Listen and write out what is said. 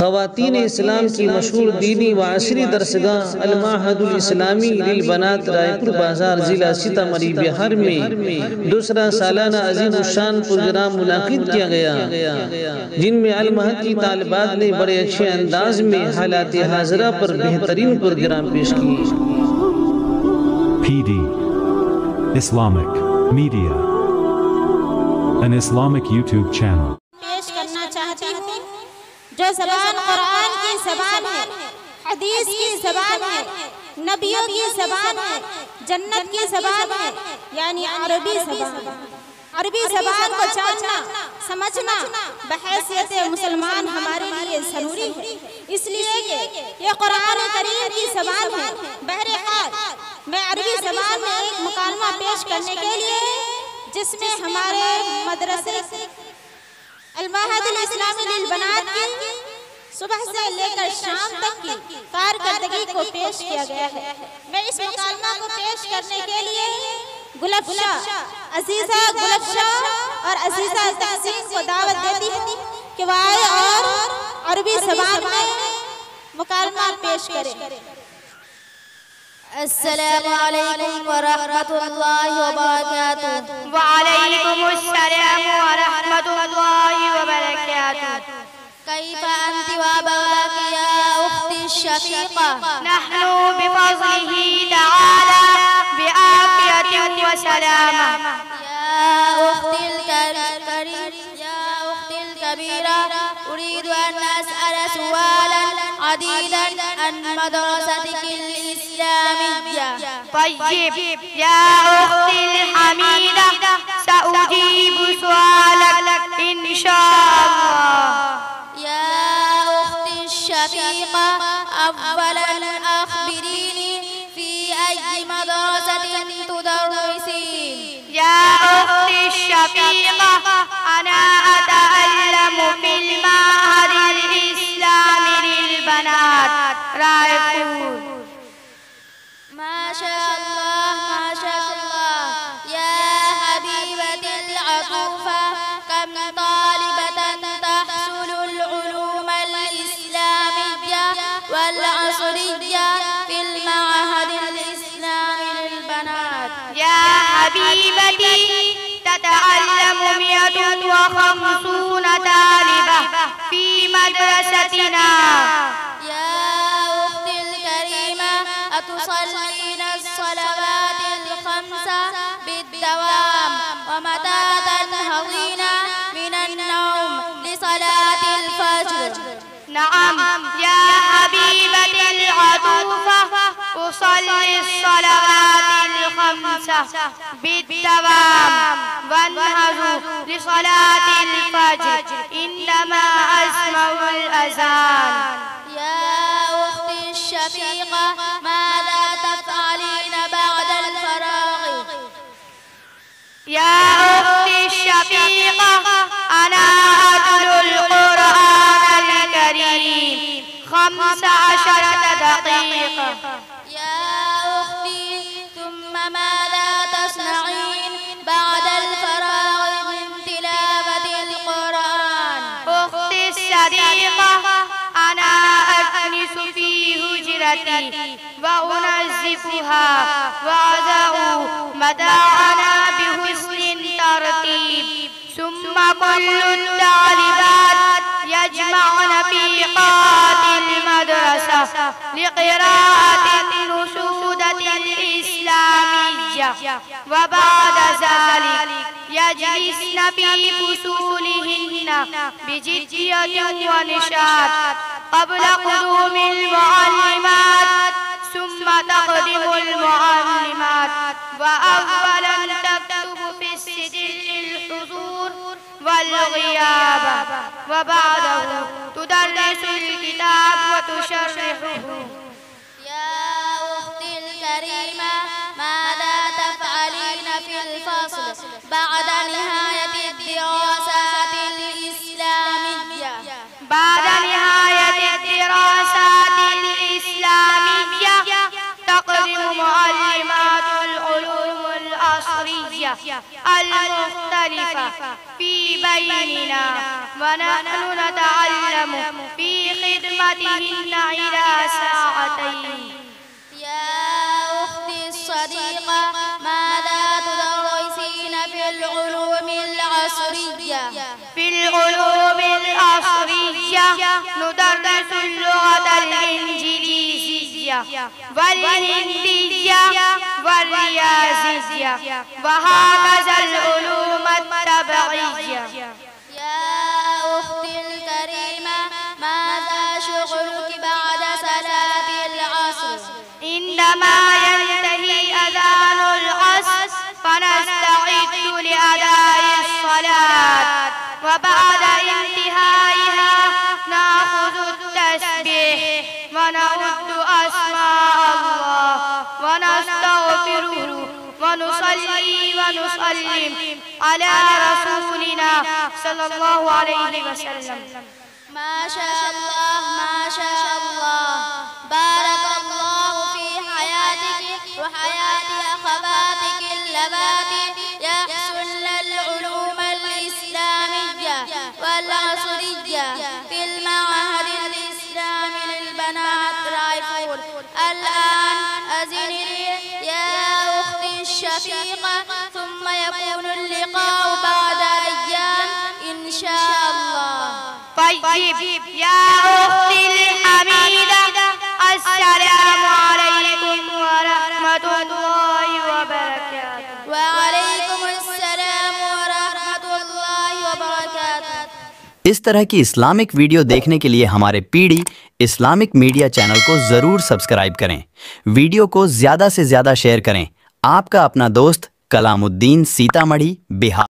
ख़वातीन इस्लाम की मशहूर दीनी व असरी दरसगाह अल-माहदुल इस्लामी लिल-बनात रायपुर बाजार ज़िला सीतामढ़ी बिहार में दूसरा सालाना अजीम शान प्रोग्राम मुनाकिद किया गया, जिनमें अल-महद की तालिबात ने बड़े अच्छे अंदाज में हालात हाज़िरा पर बेहतरीन प्रोग्राम पेश किए। PD Islamic Media, an Islamic YouTube channel. पेश करना चाहती हूँ जो ज़बान कुरान की ज़बान है, हदीस की ज़बान है, नबियों की ज़बान है, जन्नत की ज़बान है, यानी अरबी ज़बान। अरबी ज़बान को जानना समझना बहैसियत मुसलमान हमारे लिए ज़रूरी है, इसलिए कि ये कुरान करीम की ज़बान है। बहरहाल मैं अरबी ज़बान में एक मुकालमा पेश करने के लिए, जिसमें हमारे मदरसे अल-माहदुल इस्लामी लिल-बनात की सुबह से लेकर शाम तक की कारकर्दगी को पेश किया गया है। मैं इस मुकालमा को पेश करने के लिए गुलफशा अजीज़ा गुलफशा और अजीज़ा तहसीन को दावत देती हूँ कि वह आए और अरबी ज़बान में मुकालमा पेश करें। अस्सलामु अलैकुम व रहमतुल्लाहि व बरकातुहू। व अलैकुमुस्सलाम व रहमतुल्लाहि व बरकातुहू। कैफ़ा अंति व बाकी या उख्ती शफ़ीक़ा। नहनु बिफ़ज़्लिही तआला बिआफ़ियतिन व सलामा। या उख्तिल करीम या उख्तिल कबीरा, उरीदु अन अस्अल सुआलन अदीदन अन मदरसतिकिल इस्लामिय्या। तय्यब या उख्तिल हमीदा, सउजीबु सुआलक इंशाअल्लाह। या उख्ती शफ़ीक़ा, अव्वलन अख़बिरीनी फ़ी अय्यि मदरसतिन तुदर्रिसीन। या उख्ती शफ़ीक़ा, अना अतअल्लमु फ़िल मअहदिल इस्लामी लिल-बनात रायपुर। माशाअल्लाह माशाअल्लाह। या हबीबतिल अतूफ़ा, कम तालिबतन तहसुलुल उलूमल इस्लामिय्या वल असरिय्या फ़िल मअहदिल इस्लामी लिल-बनात। या हबीबती ततअल्लमु 150 तालिबा फ़ी मदरसतिना। या उख्तिल करीमा, अतुसल्लीना अस्सलवातिल ख़म्सा बिद्दवाम व मता तनहज़ीना मिनन नौम लिसलातिल फ़ज्र। नअम या हबीबतिल अतूफ़ा, उसल्ली अस्सलवातिल ख़म्सा बिद्दवाम वन्हज़ु लिसलातिल फ़ज्र इन्नमा अस्मउल अज़ान। या उख्ती शफ़ीक़ा, माज़ा तफ़अलीन बअदल फ़राग़। या उख्ती शफ़ीक़ा, अना अतलुल क़ुरआनल करीम 15 दक़ीक़ा। या उख्ती तुम्मा माज़ा तस्नईन बअदल फ़राग़ मिन तिलावतिल क़ुरआन। उख्ती सदीक़ा, अना अकनिसु फ़ी हुजरती व उनज़्ज़िफ़ुहा व अज़अु मताअना बिहुस्निन तरतीब। सुम्मा कुल्लु तालिबात यजमअन फ़ी क़ातिल मदरसा लिक़िराअतिन नुशूदतिल इस्लामिय्या व बअद ज़ालिक यजलिसन फ़ी फ़ुसूलिहिन्न बिजिद्दियतिन व निशात क़ब्ल क़ुदूमिल मुअल्लिमात सुम्मा तक़दिमुल मुअल्लिमात व अव्वलन तक्तुबु फ़िस्सिजिल्लिल हुज़ूर वल ग़ियाब व बअदहु तुदर्रिसुल किताब व तुशर्रिहुहु। या उख्तिल करीमा, माज़ा तफ़अलीन फ़िल फ़स्ल बअद निहायतिद दिरासातिल इस्लामिय्या। बाद निहायतिद दिरासातिल इस्लामिय्या तक़दिमु मुअल्लिमातुल उलूमुल असरिय्या المختلفة في بيننا ونحن نتعلم في خدمتهن إلى ساعتين. يا أختي الصديقة، ماذا تدرسين في العلوم العصرية؟ في العلوم العصرية ندرس اللغة الإنجليزية والهندية والرياضية وهكذا العلوم الطبيعية. يا أختي الكريمة، ماذا شغلك بعد صلاة العصر؟ عندما ينتهي أذان العصر فنستعد لأداء الصلاة، وبعد انتهائها نأخذ التسبيح ونعد أسماء الله ونستغفره ونصلي ونسلم على رسولنا صلى الله عليه وسلم. ما شاء الله، ما شاء الله، بارك الله في حياتك وحياة أخواتك اللواتي يحصلن العلوم الإسلامية والعصرية في المعهد الإسلامي للبنات رايفور. الآن أذني يا أختي الشفيقة، ثم يكون اللقاء بعد أيام إن شاء الله. طيب يا أختي الحميدة، السلام عليكم ورحمة الله وبركاته. وعليكم السلام ورحमة الله वबरकातुह। इस तरह की इस्लामिक वीडियो देखने के लिए हमारे पीढ़ी इस्लामिक मीडिया चैनल को ज़रूर सब्सक्राइब करें। वीडियो को ज़्यादा से ज़्यादा शेयर करें। आपका अपना दोस्त कलामुद्दीन, सीतामढ़ी, बिहार।